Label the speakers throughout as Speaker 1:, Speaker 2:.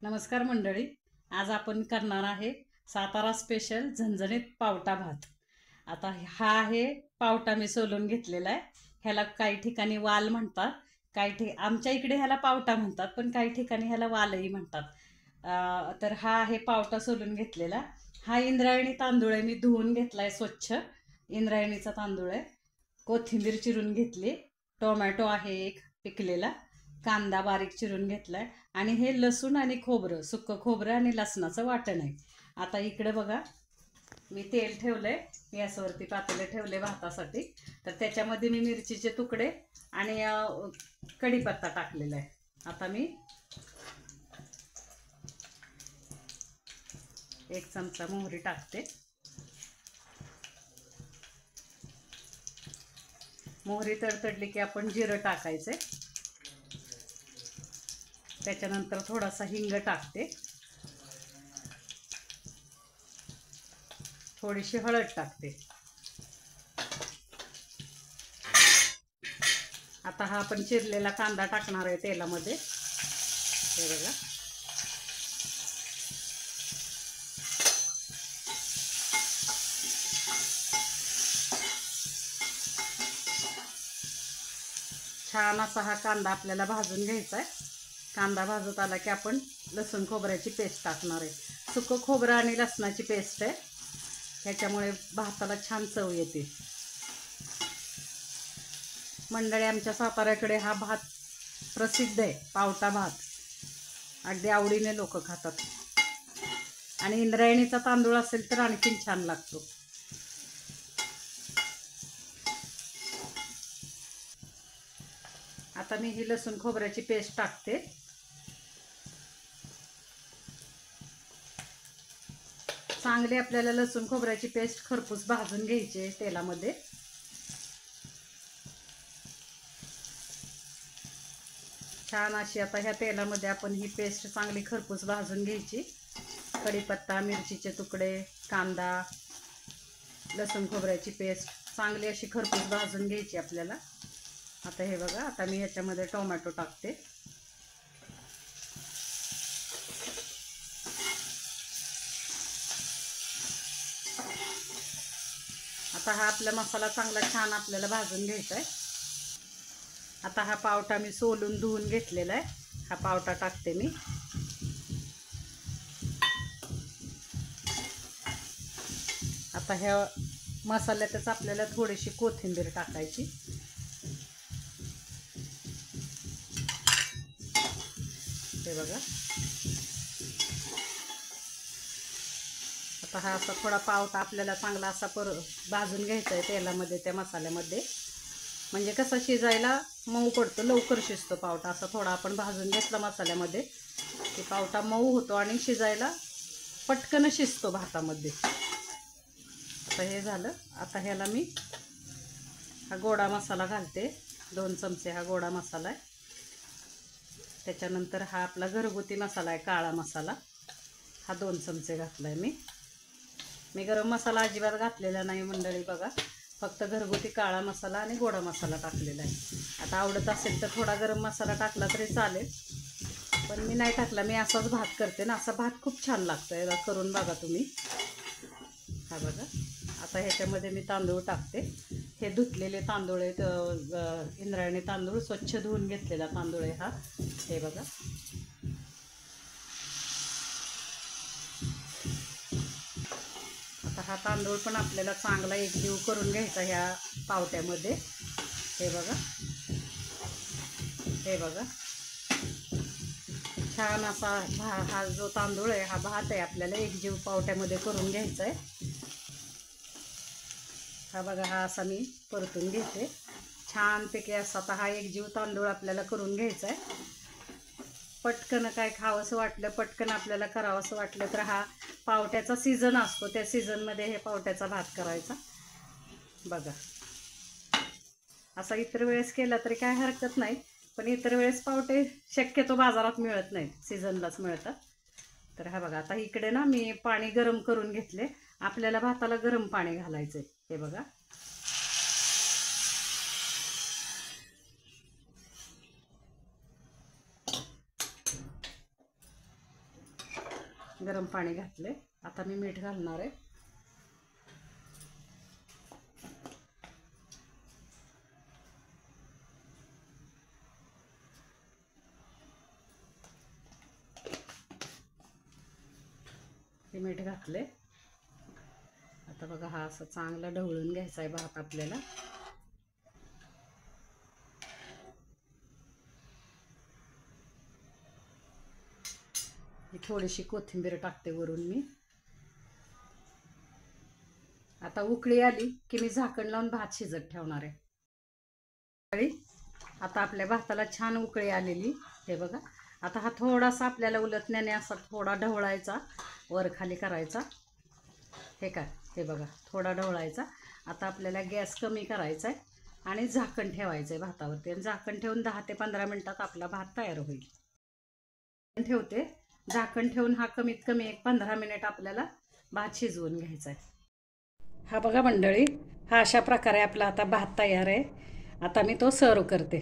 Speaker 1: नमस्कार मंडळी. आज आपण करणार आहे सातारा स्पेशल झणझणीत पावटा भात. आता हा आहे पावटा मी सोलून घेतलेला आहे. ह्याला काही ठिकाणी वाल म्हणतात, आमच्या इकडे ह्याला पावटा म्हणतात, पण काही ठिकाणी ह्याला वालही म्हणतात. तर हा आहे पावटा सोलून घेतलेला. हा इंद्रायणी तांदूळ आहे, मी धुवून घेतलाय स्वच्छ. इंद्रायणीचा तांदूळ आहे. कोथिंबीर चिरून घेतली, टोमॅटो आहे एक पिकलेला, कांदा बारीक चिरून घेतलाय आणि हे लसूण आणि खोबरं, सुक्कं खोबरं आणि लसणाचं वाटण आहे. आता इकडे बघा, मी तेल ठेवलंय गॅसवरती, पातेलं ठेवले भातासाठी. तर त्याच्यामध्ये मी मिरचीचे तुकडे आणि कढीपत्ता टाकलेला आहे. आता मी 1 चमचा मोहरी टाकते. मोहरी तडतडली की आपण जिरं टाकायचे. त्याच्यानंतर थोडासा हिंग टाकते, थोडीशी हळद टाकते. आता हा आपण चिरलेला कांदा टाकणार आहे तेलामध्ये. हे बघा, छान असा हा कांदा आपल्याला भाजून घ्यायचा आहे. कांदा भाजत आला की आपण लसूण खोबऱ्याची पेस्ट टाकणार आहे. सुकं खोबरं आणि लसणाची पेस्ट आहे, ह्याच्यामुळे भाताला छान चव येते. मंडळी, आमच्या साताऱ्याकडे हा भात प्रसिद्ध आहे, पावटा भात. अगदी आवडीने लोक खातात. आणि इंद्रायणीचा तांदूळ असेल तर आणखीन छान लागतो. आता मी ही लसूण खोबऱ्याची पेस्ट टाकते. चांगली आपल्याला लसूण खोबऱ्याची पेस्ट खरपूस भाजून घ्यायची आहे तेलामध्ये. छान अशी आता ह्या तेलामध्ये आपण ही पेस्ट चांगली खरपूस भाजून घ्यायची. कढीपत्ता, मिरचीचे तुकडे, कांदा, लसूण खोबऱ्याची पेस्ट चांगली अशी खरपूस भाजून घ्यायची आपल्याला. आता हे बघा, आता मी ह्याच्यामध्ये टोमॅटो टाकते. आता हा आपला मसाला चांगला छान आपल्याला भाजून घ्यायचा आहे. आता हा पावटा मी सोलून धुवून घेतलेला आहे, हा पावटा टाकते मी. आता ह्या मसाल्यातच आपल्याला थोडीशी कोथिंबीर टाकायची. हे बघा, आता हा असा थोडा पावटा आपल्याला चांगला असा भाजून घ्यायचा आहे तेलामध्ये, त्या मसाल्यामध्ये. म्हणजे कसं शिजायला मऊ पडतो, लवकर शिजतो पावटा. असा थोडा आपण भाजून घेतला मसाल्यामध्ये की पावटा मऊ होतो आणि शिजायला पटकन शिजतो भातामध्ये. आता हे झालं. आता ह्याला मी हा गोडा मसाला घालते, 2 चमचे हा गोडा मसाला आहे. त्याच्यानंतर हा आपला घरगुती मसाला आहे, काळा मसाला, हा 2 चमचे घातला आहे मी गरम मसाला अजिबात घातलेला नाही मंडळी. बघा, फक्त घरगुती काळा मसाला आणि गोडा मसाला टाकलेला आहे. आता आवडत असेल तर थोडा गरम मसाला टाकला तरी चालेल, पण मी नाही टाकला. मी असाच भात करते ना, असा भात खूप छान लागतो. करून बघा तुम्ही. हा बघा, आता ह्याच्यामध्ये मी तांदूळ टाकते. हे धुतलेले तांदूळ आहेत, इंद्रायणी तांदूळ, स्वच्छ धुवून घेतलेला तांदूळ आहे हा. हे बघा, आता हा तांदूळ पण आपल्याला चांगला एकजीव करून घ्यायचा ह्या पावट्यामध्ये. हे बघा, हे बघा, छान असा हा जो तांदूळ आहे, हा भात आहे, आपल्याला एकजीव पावट्यामध्ये करून घ्यायचा आहे. हा बघा, हा असा मी परतून घेते छानपैकी असा. आता हा एकजीव तांदूळ आपल्याला करून घ्यायचा आहे. पटकन काय खावंसं वाटलं, पटकन आपल्याला करावंसं वाटलं तर हा पावट्याचा सीझन असतो, त्या सीझनमध्ये हे पावट्याचा भात करायचा. बघा, असा इतर वेळेस केला तरी काय हरकत नाही, पण इतर वेळेस पावटे शक्यतो बाजारात मिळत नाहीत, सीझनलाच मिळतात. तर हा बघा, आता इकडे ना मी पाणी गरम करून घेतले. आपल्याला भाताला गरम पाणी घालायचं आहे. हे बघा, गरम पाणी घातले. आता मी मीठ घालणार आहे. हे मीठ घातले. आता बघा हा असं चांगला ढवळून घ्यायचा आहे भात आपल्याला. थोडीशी कोथिंबीर टाकते वरून मी. आता उकळी आली की मी झाकण लावून भात शिजत ठेवणार आहे. आता आपल्या भाताला छान उकळी आलेली. हे बघा आता हा थोडासा आपल्याला उलटण्याने असा थोडा ढवळायचा, वर खाली करायचा. हे काय हे बघा थोडा ढवळायचा. आता आपल्याला गॅस कमी करायचा आहे आणि झाकण ठेवायचं आहे भातावरती. आणि झाकण ठेवून 10 ते 15 मिनिटात आपला भात तयार होईल. ठेवते झाकण ठेवून. हा कमीत कमी 15 मिनिट आपल्याला भात शिजवून घ्यायचा आहे. हा बघा मंडळी, हा अशा प्रकारे आपला आता भात तयार आहे. आता मी तो सर्व करते.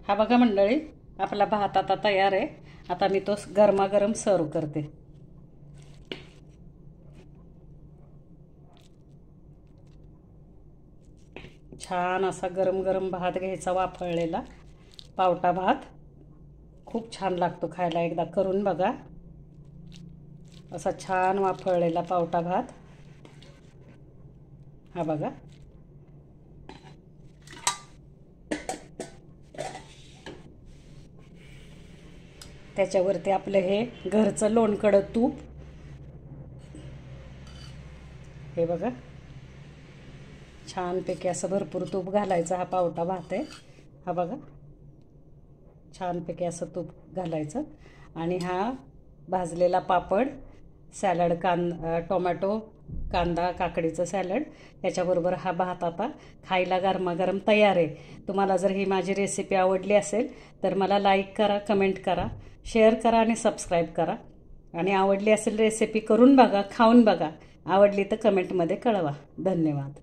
Speaker 1: हा बघा मंडळी, आपला भात आता तयार आहे. आता मी तो गरमागरम सर्व करते. छान असा गरम गरम भात घ्यायचा, वाफळलेला पावटा भात. खूप छान लागतो खायला. एकदा करून बघा. असा छान वाफळलेला पावटा भात. हा बघा त्याच्यावरती आपलं हे घरचं लोणकडं तूप. हे बघा छानपैकी असं भरपूर तूप घालायचं. हा पावटा भात आहे. हा बघा छानपैकी असं तूप घालायचं. आणि हा भाजलेला पापड, सॅलड, टोमॅटो, कांदा, काकडीचं सॅलड, याच्याबरोबर हा भात आता खायला गरमागरम तयार आहे. तुम्हाला जर ही माझी रेसिपी आवडली असेल तर मला लाईक करा, कमेंट करा, शेअर करा आणि सबस्क्राईब करा. आणि आवडली असेल रेसिपी करून बघा, खाऊन बघा. आवडली तर कमेंटमध्ये कळवा. धन्यवाद.